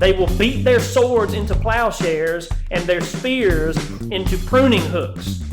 They will beat their swords into plowshares and their spears into pruning hooks.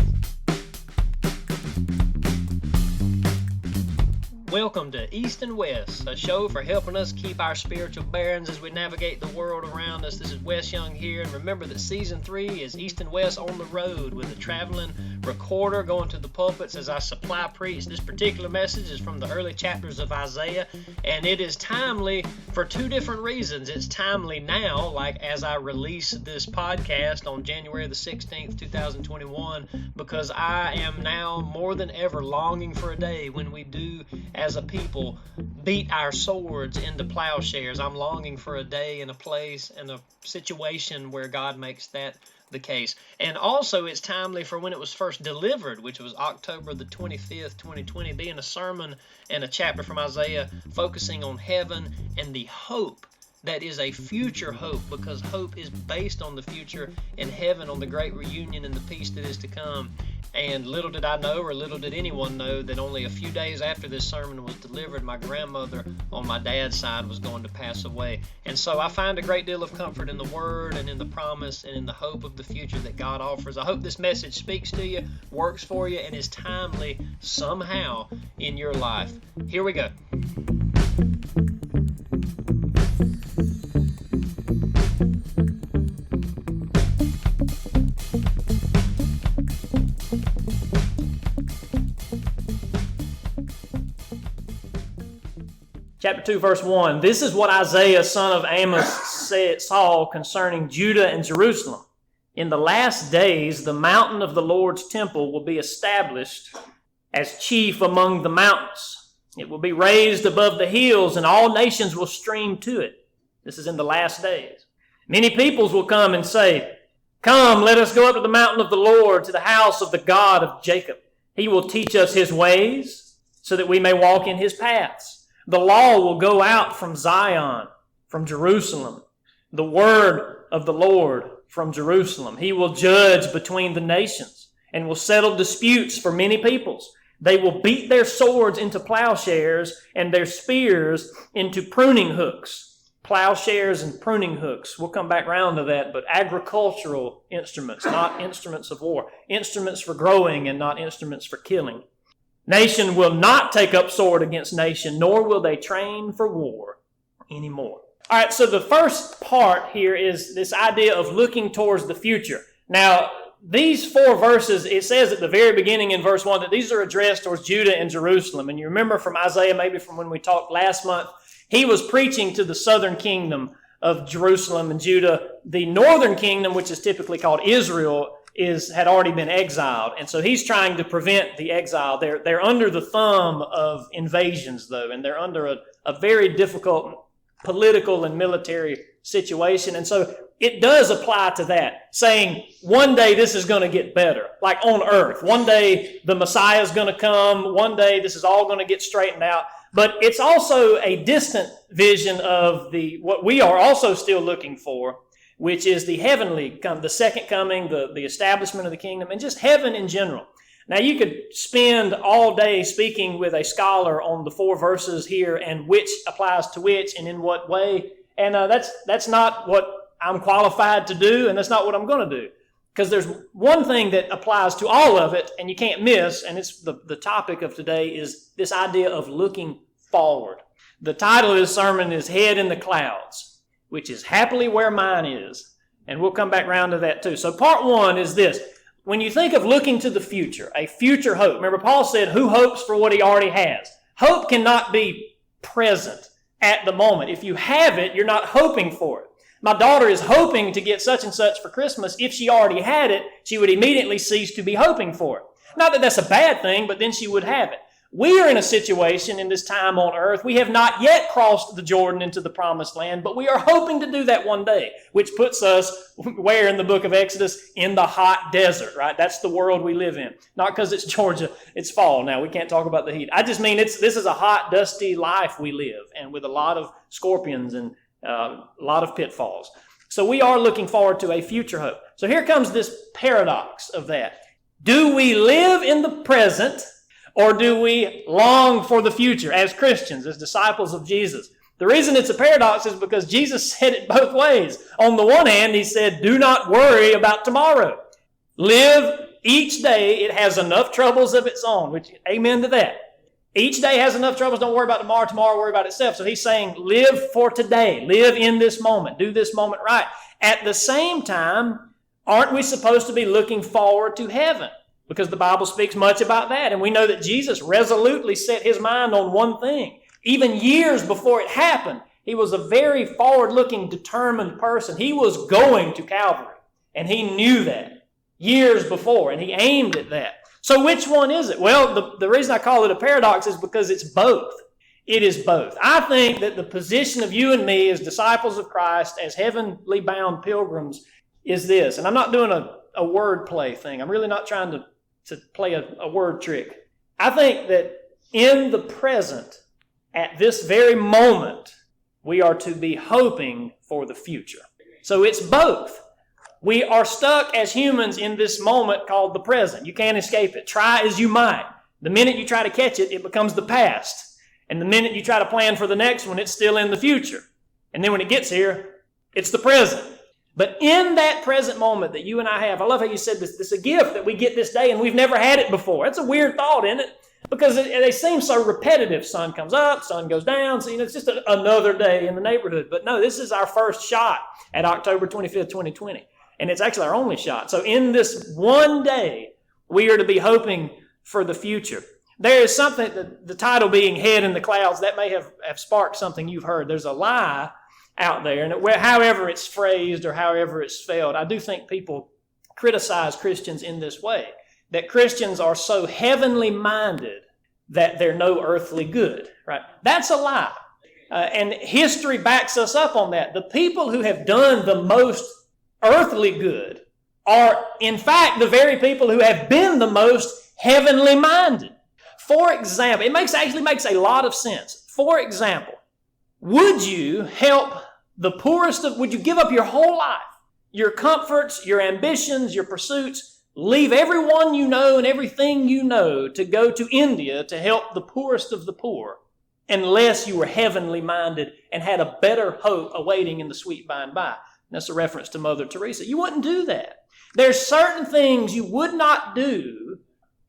Welcome to East and West, a show for helping us keep our spiritual bearings as we navigate the world around us. This is Wes Young here, and remember that Season 3 is East and West on the road with a traveling recorder going to the pulpits as I supply preach. This particular message is from the early chapters of Isaiah, and it is timely for two different reasons. It's timely now, like as I release this podcast on January the 16th, 2021, because I am now more than ever longing for a day when we do, as a people, beat our swords into plowshares. I'm longing for a day and a place and a situation where God makes that the case. And also it's timely for when it was first delivered, which was October the 25th, 2020, being a sermon and a chapter from Isaiah focusing on heaven and the hope that is a future hope, because hope is based on the future in heaven, on the great reunion and the peace that is to come. And little did I know, or little did anyone know, that only a few days after this sermon was delivered, my grandmother on my dad's side was going to pass away. And so I find a great deal of comfort in the Word and in the promise and in the hope of the future that God offers. I hope this message speaks to you, works for you, and is timely somehow in your life. Here we go. Chapter 2, verse 1. This is what Isaiah, son of Amos, saw concerning Judah and Jerusalem. In the last days, the mountain of the Lord's temple will be established as chief among the mountains. It will be raised above the hills, and all nations will stream to it. This is in the last days. Many peoples will come and say, "Come, let us go up to the mountain of the Lord, to the house of the God of Jacob. He will teach us his ways, so that we may walk in his paths. The law will go out from Zion, from Jerusalem, the word of the Lord from Jerusalem. He will judge between the nations and will settle disputes for many peoples. They will beat their swords into plowshares and their spears into pruning hooks." Plowshares and pruning hooks. We'll come back around to that, but agricultural instruments, not instruments of war. Instruments for growing and not instruments for killing. Nation will not take up sword against nation, nor will they train for war anymore. All right, so the first part here is this idea of looking towards the future. Now, these four verses, it says at the very beginning in verse 1 that these are addressed towards Judah and Jerusalem. And you remember from Isaiah, maybe from when we talked last month, he was preaching to the southern kingdom of Jerusalem and Judah. The northern kingdom, which is typically called Israel, had already been exiled, and so he's trying to prevent the exile. They're under the thumb of invasions, though, and they're under a very difficult political and military situation, and so it does apply to that, saying one day this is going to get better, like on earth. One day the Messiah is going to come. One day this is all going to get straightened out. But it's also a distant vision of what we are also still looking for, which is the heavenly, the second coming, the establishment of the kingdom, and just heaven in general. Now, you could spend all day speaking with a scholar on the four verses here and which applies to which and in what way, and that's not what I'm qualified to do, and that's not what I'm going to do, because there's one thing that applies to all of it, and you can't miss, and it's the topic of today is this idea of looking forward. The title of this sermon is Head in the Clouds, which is happily where mine is. And we'll come back around to that too. So part one is this. When you think of looking to the future, a future hope, remember Paul said, who hopes for what he already has? Hope cannot be present at the moment. If you have it, you're not hoping for it. My daughter is hoping to get such and such for Christmas. If she already had it, she would immediately cease to be hoping for it. Not that that's a bad thing, but then she would have it. We are in a situation in this time on earth. We have not yet crossed the Jordan into the promised land, but we are hoping to do that one day, which puts us where in the book of Exodus? In the hot desert, right? That's the world we live in. Not because it's Georgia, it's fall now. We can't talk about the heat. I just mean this is a hot, dusty life we live, and with a lot of scorpions and a lot of pitfalls. So we are looking forward to a future hope. So here comes this paradox of that. Do we live in the present, or do we long for the future as Christians, as disciples of Jesus? The reason it's a paradox is because Jesus said it both ways. On the one hand, he said, do not worry about tomorrow. Live each day. It has enough troubles of its own, which, amen to that. Each day has enough troubles. Don't worry about tomorrow. Tomorrow worry about itself. So he's saying, live for today. Live in this moment. Do this moment right. At the same time, aren't we supposed to be looking forward to heaven? Because the Bible speaks much about that. And we know that Jesus resolutely set his mind on one thing. Even years before it happened, he was a very forward-looking, determined person. He was going to Calvary. And he knew that years before. And he aimed at that. So which one is it? Well, the reason I call it a paradox is because it's both. It is both. I think that the position of you and me as disciples of Christ, as heavenly bound pilgrims, is this. And I'm not doing a word play thing. I'm really not trying to play a word trick. I think that in the present, at this very moment, we are to be hoping for the future. So it's both. We are stuck as humans in this moment called the present. You can't escape it. Try as you might. The minute you try to catch it, it becomes the past. And the minute you try to plan for the next one, it's still in the future. And then when it gets here, it's the present. But in that present moment that you and I have, I love how you said this is a gift that we get this day and we've never had it before. It's a weird thought, isn't it? Because they seem so repetitive. Sun comes up, sun goes down. So, it's just another day in the neighborhood. But no, this is our first shot at October 25th, 2020. And it's actually our only shot. So in this one day, we are to be hoping for the future. There is something, the title being Head in the Clouds, that may have sparked something you've heard. There's a lie out there, and however it's phrased or however it's spelled, I do think people criticize Christians in this way, that Christians are so heavenly minded that they're no earthly good, right? That's a lie. And history backs us up on that. The people who have done the most earthly good are, in fact, the very people who have been the most heavenly minded. For example, it actually makes a lot of sense. For example, would you help the poorest would you give up your whole life, your comforts, your ambitions, your pursuits, leave everyone you know and everything you know to go to India to help the poorest of the poor, unless you were heavenly minded and had a better hope awaiting in the sweet by and by? That's a reference to Mother Teresa. You wouldn't do that. There's certain things you would not do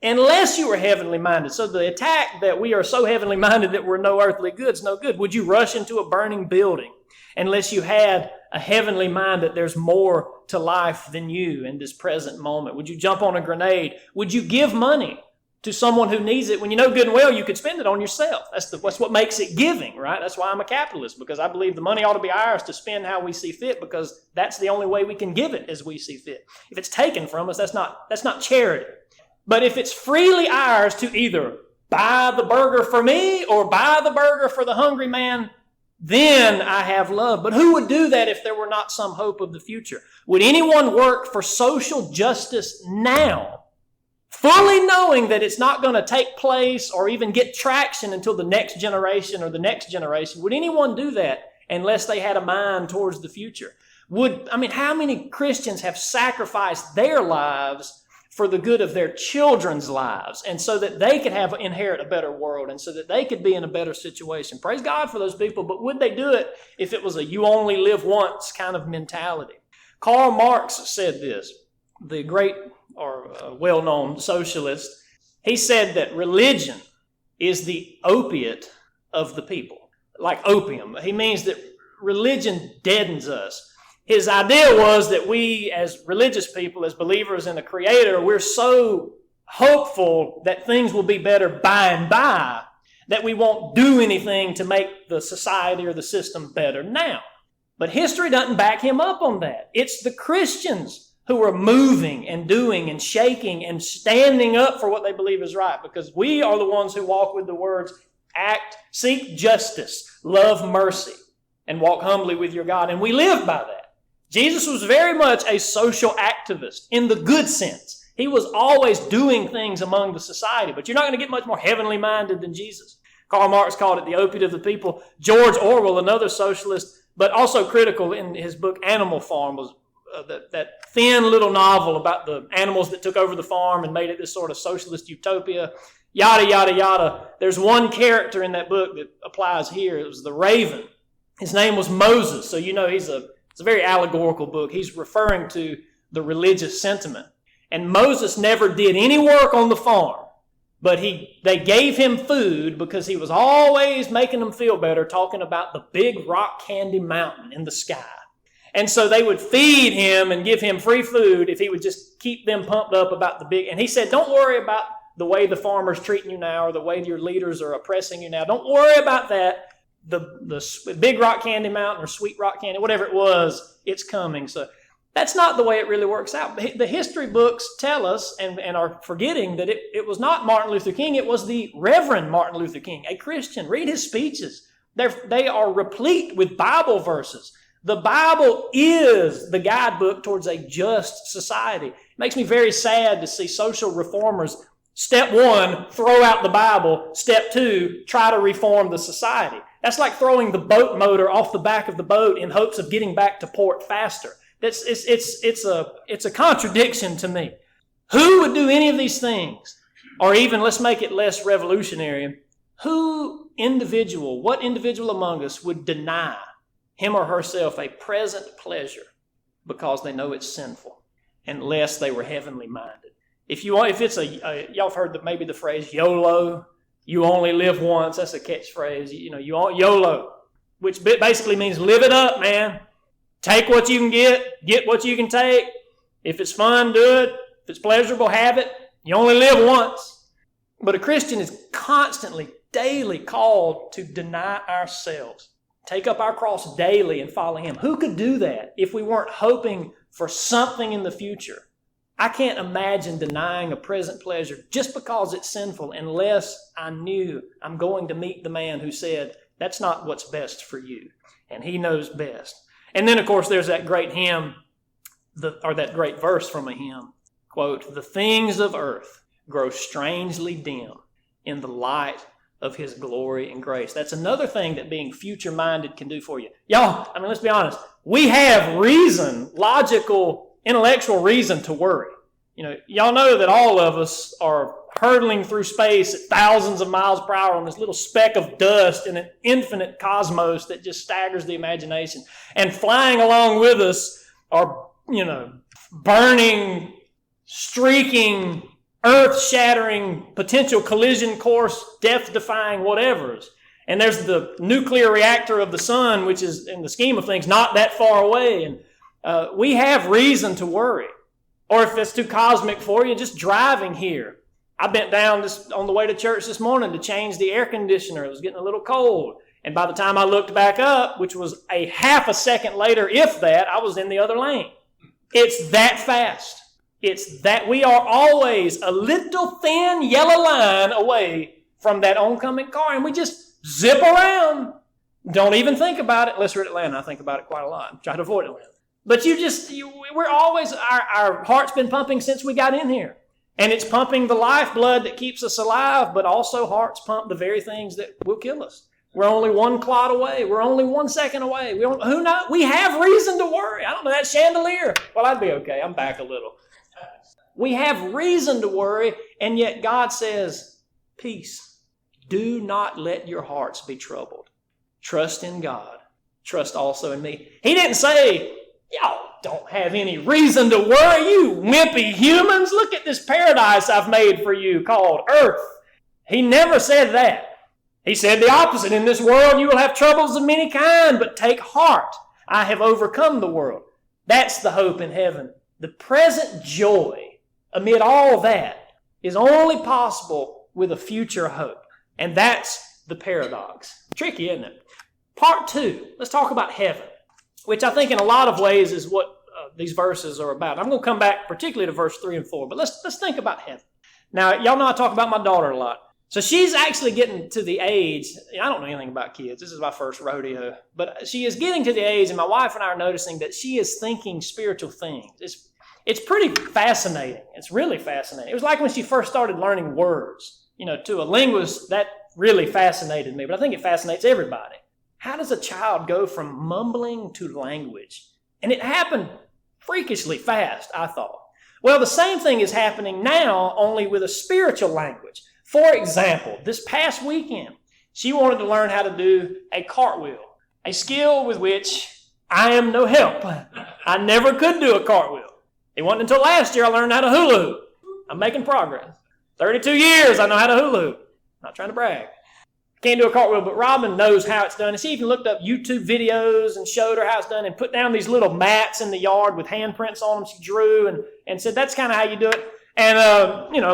unless you were heavenly minded. So the attack that we are so heavenly minded that we're no earthly good is no good. Would you rush into a burning building unless you had a heavenly mind that there's more to life than you in this present moment? Would you jump on a grenade? Would you give money to someone who needs it when you know good and well you could spend it on yourself? That's what makes it giving, right? That's why I'm a capitalist, because I believe the money ought to be ours to spend how we see fit, because that's the only way we can give it as we see fit. If it's taken from us, that's not charity. But if it's freely ours to either buy the burger for me or buy the burger for the hungry man, then I have love. But who would do that if there were not some hope of the future? Would anyone work for social justice now, fully knowing that it's not going to take place or even get traction until the next generation or the next generation? Would anyone do that unless they had a mind towards the future? How many Christians have sacrificed their lives for the good of their children's lives, and so that they could inherit a better world, and so that they could be in a better situation? Praise God for those people, but would they do it if it was a you only live once kind of mentality? Karl Marx said this, the great or well-known socialist. He said that religion is the opiate of the people, like opium. He means that religion deadens us. His idea was that we, as religious people, as believers in a Creator, we're so hopeful that things will be better by and by that we won't do anything to make the society or the system better now. But history doesn't back him up on that. It's the Christians who are moving and doing and shaking and standing up for what they believe is right, because we are the ones who walk with the words, seek justice, love mercy, and walk humbly with your God. And we live by that. Jesus was very much a social activist in the good sense. He was always doing things among the society, but you're not going to get much more heavenly minded than Jesus. Karl Marx called it the opiate of the people. George Orwell, another socialist, but also critical in his book Animal Farm, was that thin little novel about the animals that took over the farm and made it this sort of socialist utopia, yada, yada, yada. There's one character in that book that applies here. It was the raven. His name was Moses. So it's a very allegorical book. He's referring to the religious sentiment. And Moses never did any work on the farm, but they gave him food because he was always making them feel better, talking about the big rock candy mountain in the sky. And so they would feed him and give him free food if he would just keep them pumped up about the big. And he said, don't worry about the way the farmer's treating you now or the way your leaders are oppressing you now. Don't worry about that. The big rock candy mountain or sweet rock candy, whatever it was, it's coming. So that's not the way it really works out. The history books tell us and are forgetting that it was not Martin Luther King. It was the Reverend Martin Luther King, a Christian. Read his speeches. They are replete with Bible verses. The Bible is the guidebook towards a just society. It makes me very sad to see social reformers, step one, throw out the Bible. Step two, try to reform the society. That's like throwing the boat motor off the back of the boat in hopes of getting back to port faster. It's a contradiction to me. Who would do any of these things? Or even, let's make it less revolutionary, what individual among us would deny him or herself a present pleasure because they know it's sinful, unless they were heavenly minded? Y'all have heard maybe the phrase YOLO, you only live once. That's a catchphrase. YOLO, which basically means live it up, man. Take what you can get what you can take. If it's fun, do it. If it's pleasurable, have it. You only live once. But a Christian is constantly, daily called to deny ourselves, take up our cross daily and follow Him. Who could do that if we weren't hoping for something in the future? I can't imagine denying a present pleasure just because it's sinful unless I knew I'm going to meet the man who said, that's not what's best for you. And He knows best. And then, of course, there's that great hymn, that great verse from a hymn. Quote, the things of earth grow strangely dim in the light of His glory and grace. That's another thing that being future-minded can do for you. Y'all, let's be honest. We have reason, logical, intellectual reason to worry. Y'all know that all of us are hurtling through space at thousands of miles per hour on this little speck of dust in an infinite cosmos that just staggers the imagination. And flying along with us are, burning, streaking, earth-shattering, potential collision course, death-defying whatevers. And there's the nuclear reactor of the sun, which is, in the scheme of things, not that far away. And we have reason to worry. Or if it's too cosmic for you, just driving here. I bent down on the way to church this morning to change the air conditioner. It was getting a little cold. And by the time I looked back up, which was a half a second later, if that, I was in the other lane. It's that fast. It's that we are always a little thin yellow line away from that oncoming car, and we just zip around. Don't even think about it. Unless we're at Atlanta, I think about it quite a lot. Try to avoid Atlanta. But we're always, our heart's been pumping since we got in here. And it's pumping the lifeblood that keeps us alive, but also hearts pump the very things that will kill us. We're only one clot away. We're only 1 second away. Who knows? We have reason to worry. I don't know, that chandelier. Well, I'd be okay. I'm back a little. We have reason to worry, and yet God says, peace. Do not let your hearts be troubled. Trust in God. Trust also in me. He didn't say, y'all don't have any reason to worry, you wimpy humans. Look at this paradise I've made for you called earth. He never said that. He said the opposite. In this world you will have troubles of many kinds, but take heart. I have overcome the world. That's the hope in heaven. The present joy amid all that is only possible with a future hope. And that's the paradox. Tricky, isn't it? Part 2, let's talk about heaven, which I think in a lot of ways is what these verses are about. I'm going to come back particularly to verse 3 and 4, but let's think about heaven. Now, y'all know I talk about my daughter a lot. So she's actually getting to the age, I don't know anything about kids. This is my first rodeo. But she is getting to the age, and my wife and I are noticing that she is thinking spiritual things. It's pretty fascinating. It's really fascinating. It was like when she first started learning words. To a linguist, that really fascinated me. But I think it fascinates everybody. How does a child go from mumbling to language? And it happened freakishly fast, I thought. Well, the same thing is happening now, only with a spiritual language. For example, this past weekend, she wanted to learn how to do a cartwheel, a skill with which I am no help. I never could do a cartwheel. It wasn't until last year I learned how to hula hoop. I'm making progress. 32 years I know how to hula hoop. Not trying to brag. Can't do a cartwheel, but Robin knows how it's done. And she even looked up YouTube videos and showed her how it's done and put down these little mats in the yard with handprints on them she drew and said, that's kind of how you do it. And,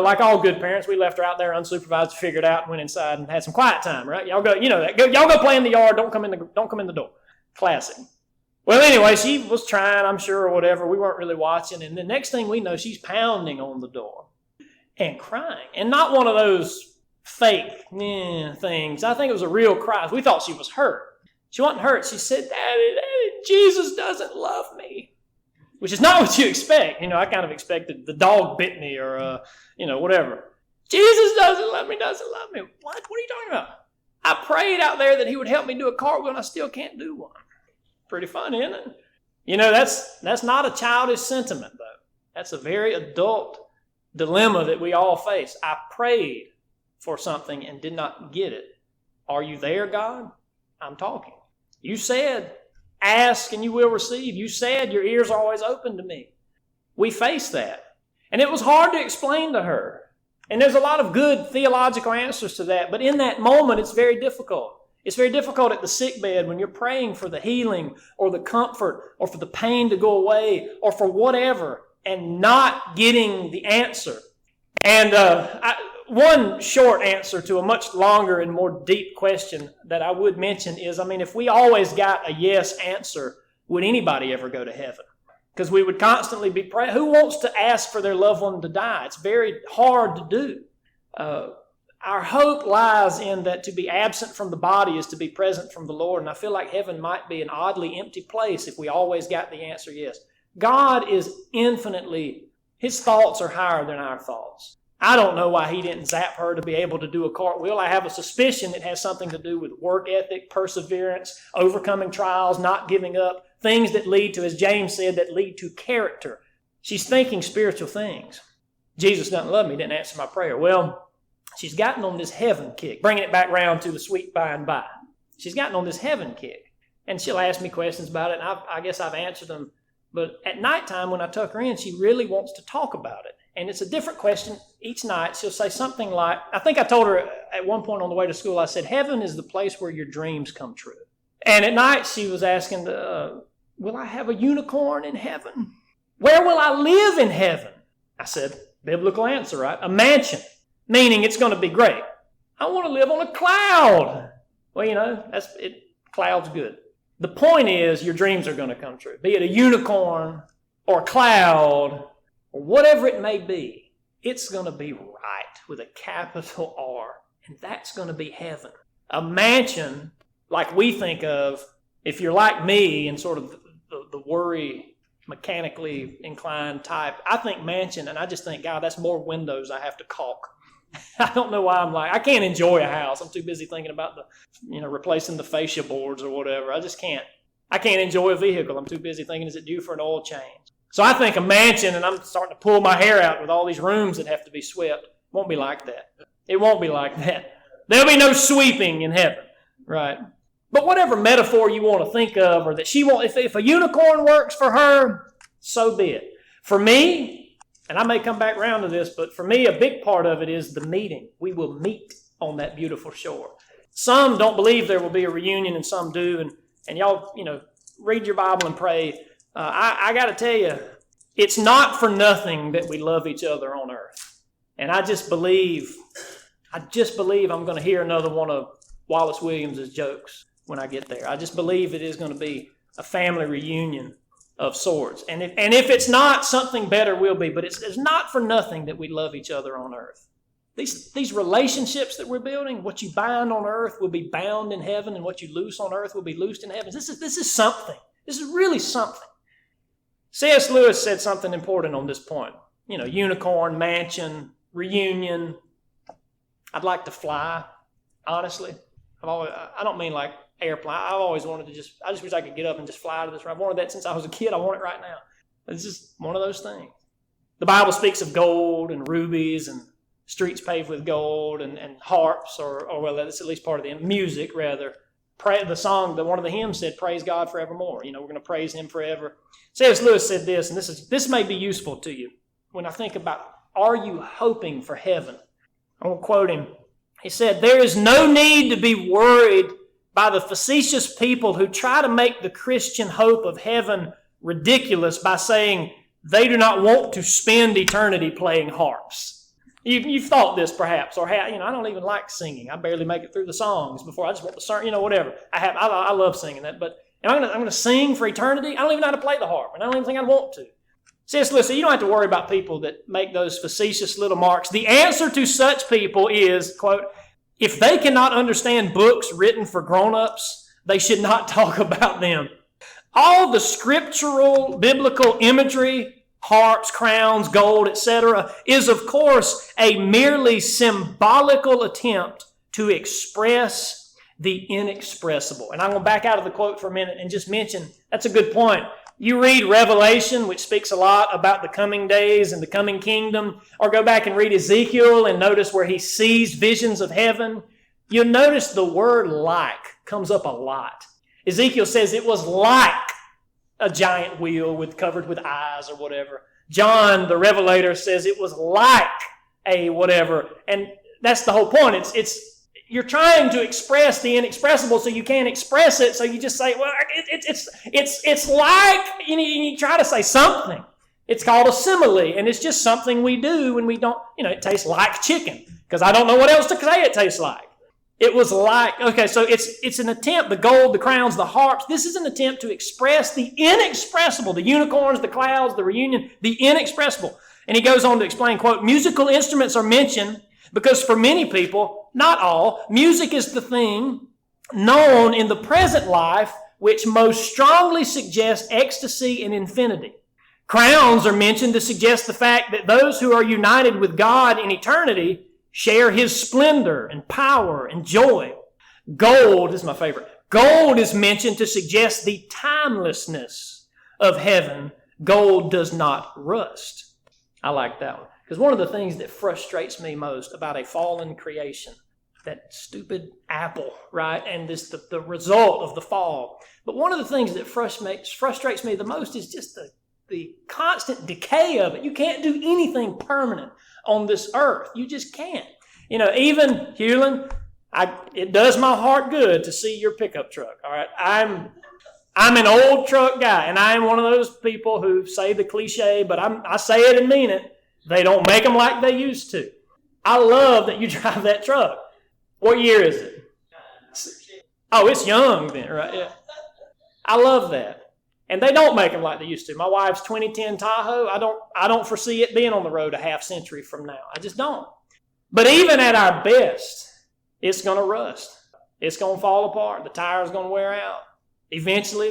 like all good parents, we left her out there unsupervised to figure it out and went inside and had some quiet time, right? Y'all go, y'all go play in the yard. Don't come in the door. Classic. Well, anyway, she was trying, I'm sure, or whatever. We weren't really watching. And the next thing we know, she's pounding on the door and crying. And not one of those fake things. I think it was a real cry. We thought she was hurt. She wasn't hurt. She said, Daddy, Jesus doesn't love me. Which is not what you expect. I kind of expected the dog bit me or, whatever. Jesus doesn't love me. What? What are you talking about? I prayed out there that he would help me do a cartwheel and I still can't do one. Pretty funny, isn't it? That's not a childish sentiment, though. That's a very adult dilemma that we all face. I prayed for something and did not get it. Are you there, God? I'm talking. You said, ask and you will receive. You said your ears are always open to me. We face that. And it was hard to explain to her. And there's a lot of good theological answers to that. But in that moment, it's very difficult. It's very difficult at the sickbed when you're praying for the healing or the comfort or for the pain to go away or for whatever and not getting the answer. And one short answer to a much longer and more deep question that I would mention is, if we always got a yes answer, would anybody ever go to heaven? Because we would constantly be praying. Who wants to ask for their loved one to die? It's very hard to do. Our hope lies in that to be absent from the body is to be present from the Lord. And I feel like heaven might be an oddly empty place if we always got the answer yes. God is infinitely, his thoughts are higher than our thoughts. I don't know why he didn't zap her to be able to do a cartwheel. I have a suspicion it has something to do with work ethic, perseverance, overcoming trials, not giving up, things that lead to, as James said, that lead to character. She's thinking spiritual things. Jesus doesn't love me, didn't answer my prayer. Well, she's gotten on this heaven kick, bringing it back round to the sweet by and by. She's gotten on this heaven kick. And she'll ask me questions about it, and I guess I've answered them. But at nighttime when I tuck her in, she really wants to talk about it. And it's a different question each night. She'll say something like, I think I told her at one point on the way to school, I said, heaven is the place where your dreams come true. And at night she was asking, will I have a unicorn in heaven? Where will I live in heaven? I said, biblical answer, right? A mansion, meaning it's going to be great. I want to live on a cloud. Well, cloud's good. The point is your dreams are going to come true. Be it a unicorn or a cloud or whatever it may be, it's going to be right with a capital R. And that's going to be heaven. A mansion, like we think of, if you're like me and sort of the worry, mechanically inclined type, I think mansion, and I just think, God, that's more windows I have to caulk. I don't know why I can't enjoy a house. I'm too busy thinking about replacing the fascia boards or whatever. I just can't. I can't enjoy a vehicle. I'm too busy thinking, is it due for an oil change? So I think a mansion, and I'm starting to pull my hair out with all these rooms that have to be swept. Won't be like that. It won't be like that. There'll be no sweeping in heaven, right? But whatever metaphor you want to think of, or that she wants, if a unicorn works for her, so be it. For me, and I may come back around to this, but for me, a big part of it is the meeting. We will meet on that beautiful shore. Some don't believe there will be a reunion, and some do. And y'all, read your Bible and pray. I got to tell you, it's not for nothing that we love each other on earth. And I just believe I'm going to hear another one of Wallace Williams' jokes when I get there. I just believe it is going to be a family reunion of sorts. And if it's not, something better will be. But it's not for nothing that we love each other on earth. These relationships that we're building, what you bind on earth will be bound in heaven, and what you loose on earth will be loosed in heaven. This is something. This is really something. C.S. Lewis said something important on this point. Unicorn, mansion, reunion. I'd like to fly, honestly. I don't mean like airplane. I've always wanted to I just wish I could get up and just fly to this. I've wanted that since I was a kid. I want it right now. It's just one of those things. The Bible speaks of gold and rubies and streets paved with gold and harps, or well, that's at least part of the music, rather. the song, one of the hymns said, praise God forevermore. We're going to praise him forever. C.S. Lewis said this, and this may be useful to you when I think about, are you hoping for heaven? I'm going to quote him. He said, there is no need to be worried by the facetious people who try to make the Christian hope of heaven ridiculous by saying they do not want to spend eternity playing harps. You've thought this perhaps, or I don't even like singing. I barely make it through the songs before I just want to sing, whatever. I love singing that, but I'm going to sing for eternity? I don't even know how to play the harp, and I don't even think I'd want to. Says, listen, you don't have to worry about people that make those facetious little marks. The answer to such people is, quote, if they cannot understand books written for grown-ups, they should not talk about them. All the scriptural, biblical imagery, harps, crowns, gold, etc., is of course a merely symbolical attempt to express the inexpressible. And I'm going to back out of the quote for a minute and just mention, that's a good point. You read Revelation, which speaks a lot about the coming days and the coming kingdom, or go back and read Ezekiel and notice where he sees visions of heaven. You'll notice the word like comes up a lot. Ezekiel says it was like a giant wheel covered with eyes or whatever. John, the Revelator, says it was like a whatever. And that's the whole point. You're trying to express the inexpressible, so you can't express it. So you just say, well, it's like, you try to say something. It's called a simile, and it's just something we do when we don't, it tastes like chicken, because I don't know what else to say it tastes like. It was like, okay, so it's an attempt, the gold, the crowns, the harps. This is an attempt to express the inexpressible, the unicorns, the clouds, the reunion, the inexpressible. And he goes on to explain, quote, musical instruments are mentioned because for many people, not all, music is the thing known in the present life which most strongly suggests ecstasy and infinity. Crowns are mentioned to suggest the fact that those who are united with God in eternity share his splendor and power and joy. Gold is my favorite. Gold is mentioned to suggest the timelessness of heaven. Gold does not rust. I like that one. Because one of the things that frustrates me most about a fallen creation, that stupid apple, right? And the result of the fall. But one of the things that frustrates me the most is just the constant decay of it. You can't do anything permanent on this earth. You just can't. Even Hewlin, it does my heart good to see your pickup truck. All right, I'm an old truck guy, and I am one of those people who say the cliche, but I say it and mean it. They don't make them like they used to. I love that you drive that truck. What year is it? Oh, it's young then, right? Yeah. I love that. And they don't make them like they used to. My wife's 2010 Tahoe, I don't foresee it being on the road a half century from now. I just don't. But even at our best, it's going to rust. It's going to fall apart. The tire's going to wear out. Eventually,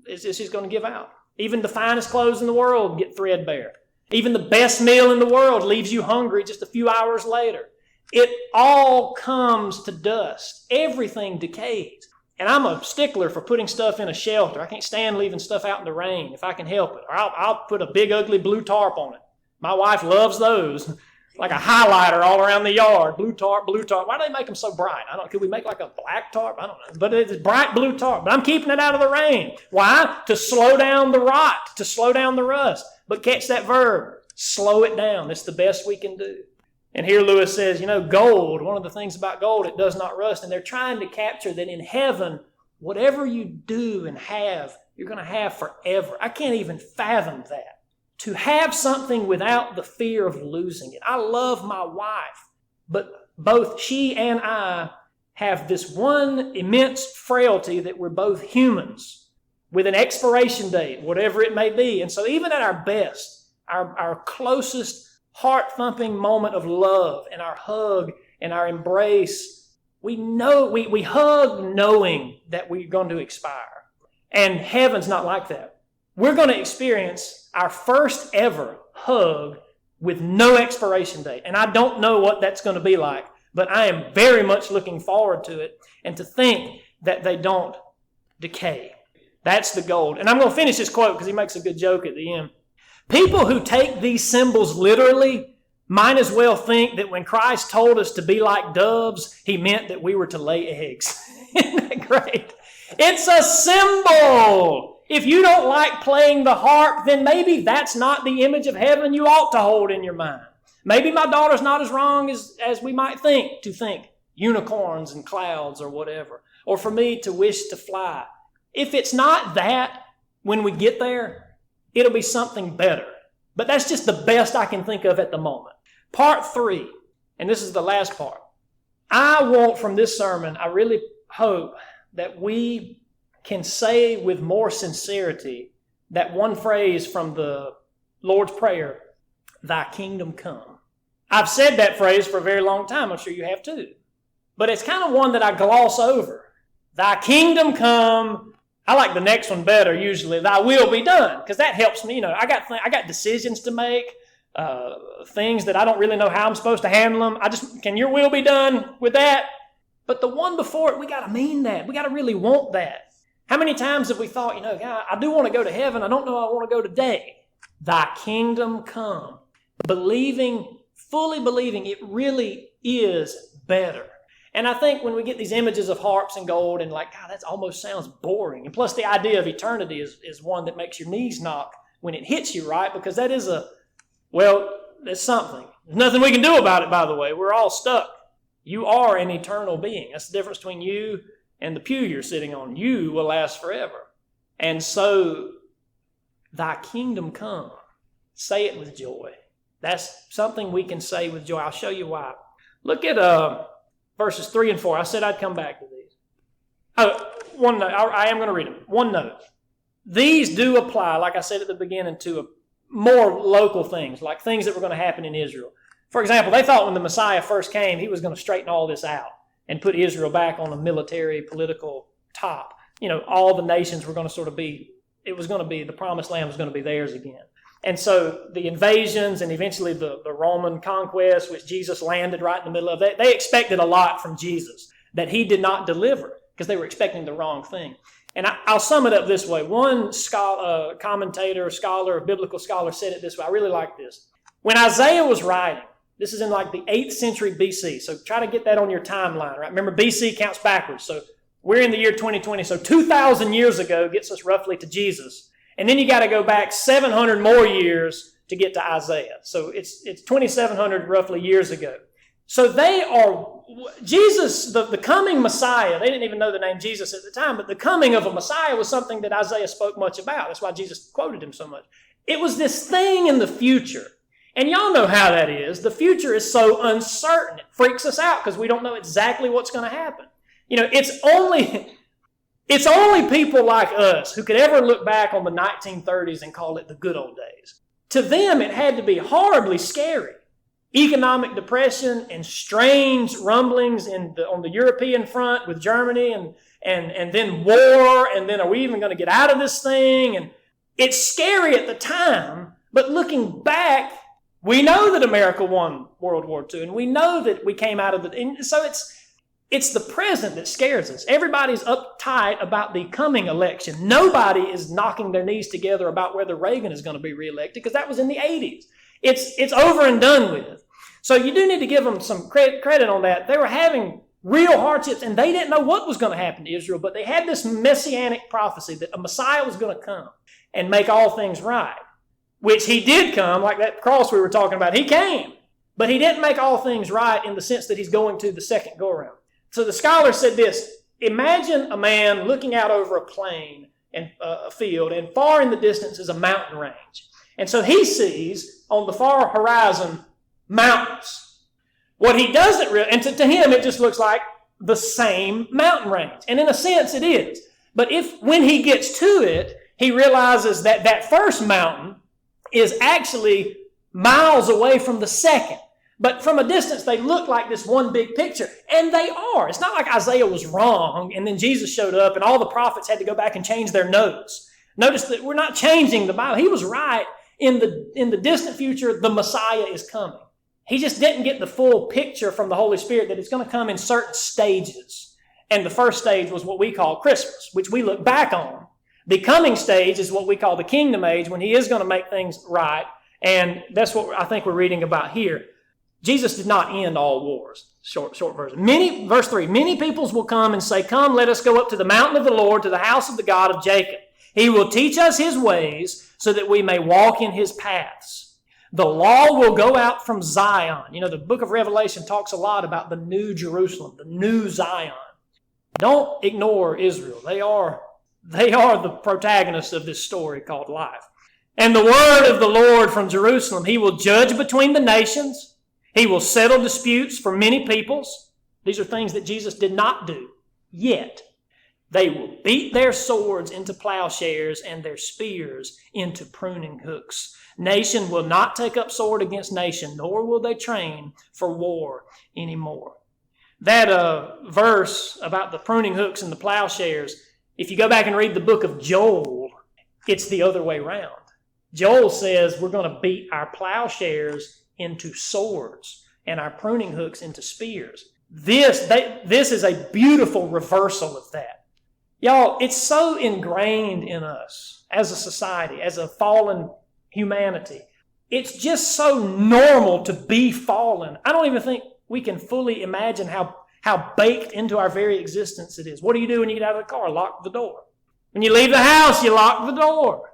it's just going to give out. Even the finest clothes in the world get threadbare. Even the best meal in the world leaves you hungry just a few hours later. It all comes to dust. Everything decays. And I'm a stickler for putting stuff in a shelter. I can't stand leaving stuff out in the rain if I can help it. Or I'll put a big ugly blue tarp on it. My wife loves those. Like a highlighter all around the yard. Blue tarp, blue tarp. Why do they make them so bright? Could we make like a black tarp? I don't know. But it's bright blue tarp. But I'm keeping it out of the rain. Why? To slow down the rot. To slow down the rust. But catch that verb. Slow it down. It's the best we can do. And here Lewis says, gold, one of the things about gold, it does not rust. And they're trying to capture that in heaven, whatever you do and have, you're going to have forever. I can't even fathom that. To have something without the fear of losing it. I love my wife, but both she and I have this one immense frailty that we're both humans with an expiration date, whatever it may be. And so even at our best, our closest heart-thumping moment of love and our hug and our embrace, we hug knowing that we're going to expire. And heaven's not like that. We're going to experience our first ever hug with no expiration date. And I don't know what that's going to be like, but I am very much looking forward to it, and to think that they don't decay. That's the gold. And I'm going to finish this quote because he makes a good joke at the end. People who take these symbols literally might as well think that when Christ told us to be like doves, he meant that we were to lay eggs. Isn't that great? It's a symbol. If you don't like playing the harp, then maybe that's not the image of heaven you ought to hold in your mind. Maybe my daughter's not as wrong as we might think to think unicorns and clouds or whatever. Or for me to wish to fly. If it's not that, when we get there, it'll be something better. But that's just the best I can think of at the moment. Part 3, and this is the last part. I want from this sermon, I really hope that we can say with more sincerity that one phrase from the Lord's Prayer, "Thy kingdom come." I've said that phrase for a very long time. I'm sure you have too. But it's kind of one that I gloss over. Thy kingdom come. I like the next one better usually. Thy will be done, because that helps me. I got decisions to make, things that I don't really know how I'm supposed to handle them. Can your will be done with that? But the one before it, we got to mean that. We got to really want that. How many times have we thought, God, I do want to go to heaven. I don't know I want to go today. Thy kingdom come. Fully believing it really is better. And I think when we get these images of harps and gold and God, that almost sounds boring. And plus the idea of eternity is one that makes your knees knock when it hits you, right? Because that is it's something. There's nothing we can do about it, by the way. We're all stuck. You are an eternal being. That's the difference between you and the pew you're sitting on. You will last forever. And so, thy kingdom come. Say it with joy. That's something we can say with joy. I'll show you why. Look at verses 3 and 4. I said I'd come back to these. One note. I am going to read them. One note. These do apply, like I said at the beginning, to more local things, like things that were going to happen in Israel. For example, they thought when the Messiah first came, he was going to straighten all this out and put Israel back on a military, political top. All the nations were going to sort of be, the promised land was going to be theirs again. And so the invasions and eventually the Roman conquest, which Jesus landed right in the middle of, they expected a lot from Jesus that he did not deliver because they were expecting the wrong thing. And I'll sum it up this way. One biblical scholar said it this way. I really like this. When Isaiah was writing, this is in the 8th century BC. So try to get that on your timeline, right? Remember, BC counts backwards. So we're in the year 2020. So 2,000 years ago gets us roughly to Jesus. And then you got to go back 700 more years to get to Isaiah. So it's 2,700 roughly years ago. So Jesus, the coming Messiah, they didn't even know the name Jesus at the time, but the coming of a Messiah was something that Isaiah spoke much about. That's why Jesus quoted him so much. It was this thing in the future. And y'all know how that is. The future is so uncertain. It freaks us out because we don't know exactly what's going to happen. It's only people like us who could ever look back on the 1930s and call it the good old days. To them, it had to be horribly scary. Economic depression and strange rumblings on the European front with Germany and then war, and then are we even going to get out of this thing? And it's scary at the time, but looking back, we know that America won World War II, and we know that we came out of it. And so it's the present that scares us. Everybody's uptight about the coming election. Nobody is knocking their knees together about whether Reagan is going to be reelected, because that was in the 80s. It's over and done with. So you do need to give them some credit on that. They were having real hardships, and they didn't know what was going to happen to Israel, but they had this messianic prophecy that a Messiah was going to come and make all things right, which he did come, like that cross we were talking about. He came, but he didn't make all things right in the sense that he's going to the second go-around. So the scholar said this: imagine a man looking out over a plain and a field, and far in the distance is a mountain range. And so he sees on the far horizon mountains. What he doesn't realize, and to him it just looks like the same mountain range. And in a sense it is. But when he gets to it, he realizes that that first mountain is actually miles away from the second. But from a distance, they look like this one big picture. And they are. It's not like Isaiah was wrong and then Jesus showed up and all the prophets had to go back and change their notes. Notice that we're not changing the Bible. He was right. In the distant future, the Messiah is coming. He just didn't get the full picture from the Holy Spirit that it's going to come in certain stages. And the first stage was what we call Christmas, which we look back on. The coming stage is what we call the kingdom age, when he is going to make things right. And that's what I think we're reading about here. Jesus did not end all wars. Short version. Verse 3, many peoples will come and say, come, let us go up to the mountain of the Lord, to the house of the God of Jacob. He will teach us his ways so that we may walk in his paths. The law will go out from Zion. The book of Revelation talks a lot about the new Jerusalem, the new Zion. Don't ignore Israel. They are the protagonists of this story called life. And the word of the Lord from Jerusalem, he will judge between the nations. He will settle disputes for many peoples. These are things that Jesus did not do yet. They will beat their swords into plowshares and their spears into pruning hooks. Nation will not take up sword against nation, nor will they train for war anymore. That verse about the pruning hooks and the plowshares, if you go back and read the book of Joel, it's the other way around. Joel says we're going to beat our plowshares into swords and our pruning hooks into spears. This is a beautiful reversal of that. Y'all, it's so ingrained in us as a society, as a fallen humanity. It's just so normal to be fallen. I don't even think we can fully imagine how baked into our very existence it is. What do you do when you get out of the car? Lock the door. When you leave the house, you lock the door.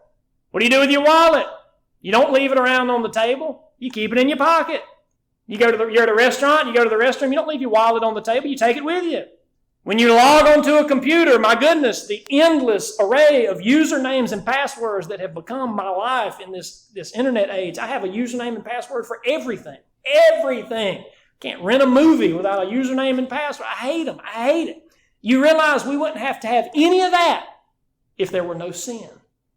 What do you do with your wallet? You don't leave it around on the table. You keep it in your pocket. You're at a restaurant, you go to the restroom, you don't leave your wallet on the table, you take it with you. When you log onto a computer, my goodness, the endless array of usernames and passwords that have become my life in this internet age. I have a username and password for everything. Everything. Can't rent a movie without a username and password. I hate them. I hate it. You realize we wouldn't have to have any of that if there were no sin.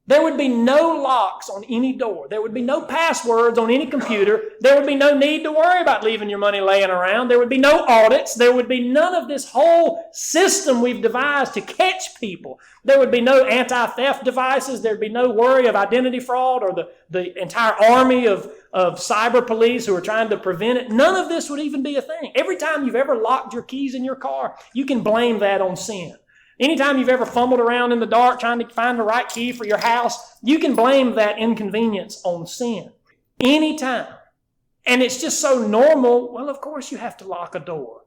There would be no locks on any door. There would be no passwords on any computer. There would be no need to worry about leaving your money laying around. There would be no audits. There would be none of this whole system we've devised to catch people. There would be no anti-theft devices. There would be no worry of identity fraud or the entire army of cyber police who are trying to prevent it. None of this would even be a thing. Every time you've ever locked your keys in your car, you can blame that on sin. Anytime you've ever fumbled around in the dark trying to find the right key for your house, you can blame that inconvenience on sin. Anytime. And it's just so normal, well, of course you have to lock a door.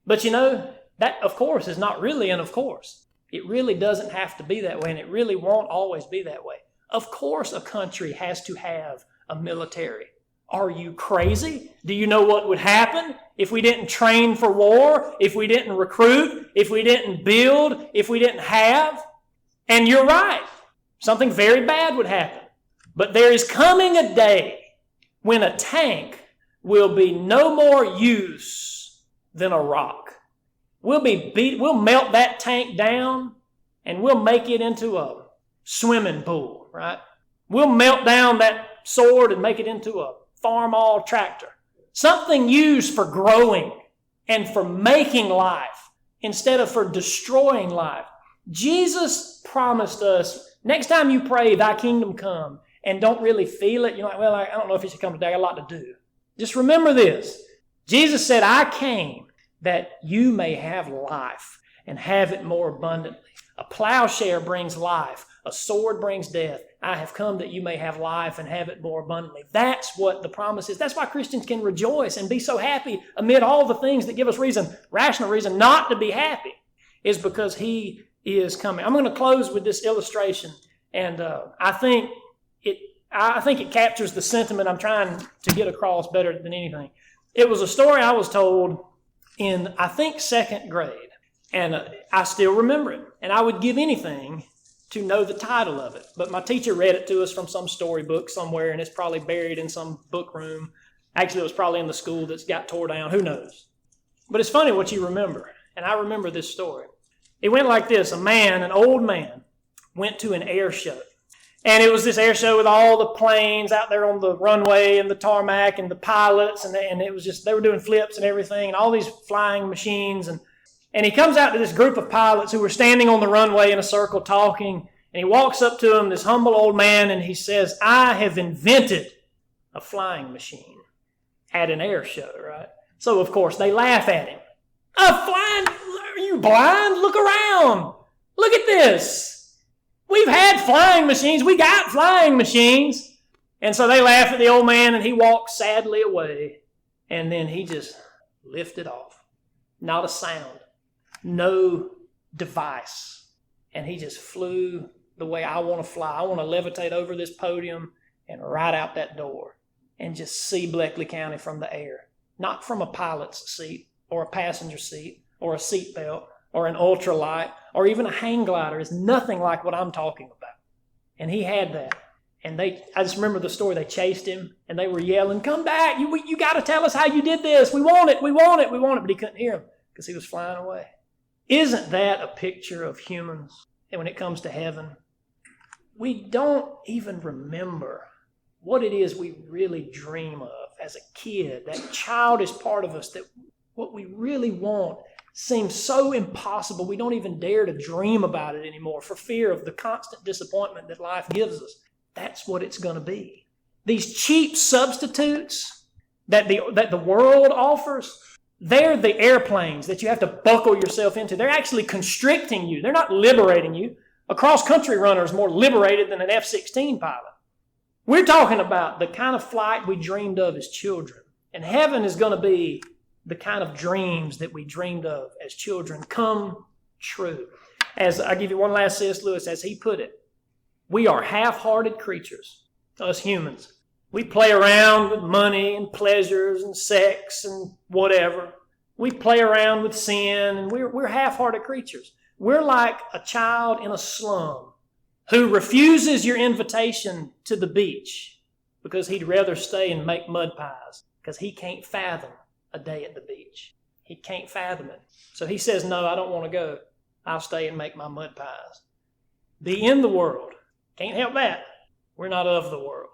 But that of course is not really an of course. It really doesn't have to be that way, and it really won't always be that way. Of course a country has to have a military. Are you crazy? Do you know what would happen if we didn't train for war, if we didn't recruit, if we didn't build, if we didn't have? And you're right. Something very bad would happen. But there is coming a day when a tank will be no more use than a rock. We'll melt that tank down and we'll make it into a swimming pool, right? We'll melt down that sword and make it into a farm-all tractor. Something used for growing and for making life instead of for destroying life. Jesus promised us, next time you pray, thy kingdom come, and don't really feel it, you're like, well, I don't know if it should come today, I got a lot to do. Just remember this. Jesus said, I came that you may have life and have it more abundantly. A plowshare brings life. A sword brings death. I have come that you may have life and have it more abundantly. That's what the promise is. That's why Christians can rejoice and be so happy amid all the things that give us rational reason not to be happy, is because he is coming. I'm going to close with this illustration, and I think it captures the sentiment I'm trying to get across better than anything. It was a story I was told in, I think, second grade, and I still remember it, and I would give anything to know the title of it. But my teacher read it to us from some storybook somewhere, and it's probably buried in some book room. Actually, it was probably in the school that's got tore down. Who knows? But it's funny what you remember, and I remember this story. It went like this. an old man, went to an air show. And it was this air show with all the planes out there on the runway and the tarmac and the pilots, and it was just, they were doing flips and everything, and all these flying machines, and he comes out to this group of pilots who were standing on the runway in a circle talking, and he walks up to them, this humble old man, and he says, I have invented a flying machine at an air show, right? So, of course, they laugh at him. Are you blind? Look around. Look at this. We've had flying machines. We got flying machines. And so they laugh at the old man, and he walks sadly away. And then he just lifted off. Not a sound. No device. And he just flew the way I want to fly. I want to levitate over this podium and right out that door and just see Bleckley County from the air. Not from a pilot's seat or a passenger seat or a seat belt or an ultralight or even a hang glider. It's nothing like what I'm talking about. And he had that. And I just remember the story. They chased him and they were yelling, "Come back. You got to tell us how you did this. We want it. We want it. We want it." But he couldn't hear him because he was flying away. Isn't that a picture of humans? And when it comes to heaven, we don't even remember what it is we really dream of as a kid. That childish part of us, that what we really want seems so impossible. We don't even dare to dream about it anymore for fear of the constant disappointment that life gives us. That's what it's going to be. These cheap substitutes that the world offers, they're the airplanes that you have to buckle yourself into. They're actually constricting you. They're not liberating you. A cross-country runner is more liberated than an F-16 pilot. We're talking about the kind of flight we dreamed of as children. And heaven is going to be the kind of dreams that we dreamed of as children come true. As I give you one last C.S. Lewis, as he put it, we are half-hearted creatures, us humans. We play around with money and pleasures and sex and whatever. We play around with sin, and we're half-hearted creatures. We're like a child in a slum who refuses your invitation to the beach because he'd rather stay and make mud pies because he can't fathom a day at the beach. He can't fathom it. So he says, "No, I don't want to go. I'll stay and make my mud pies." Be in the world. Can't help that. We're not of the world.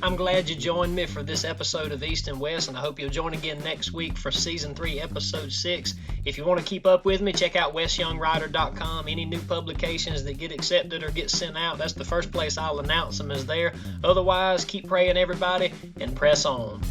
I'm glad you joined me for this episode of East and West, and I hope you'll join again next week for Season 3, Episode 6. If you want to keep up with me, check out westyoungwriter.com. Any new publications that get accepted or get sent out, that's the first place I'll announce them is there. Otherwise, keep praying, everybody, and press on.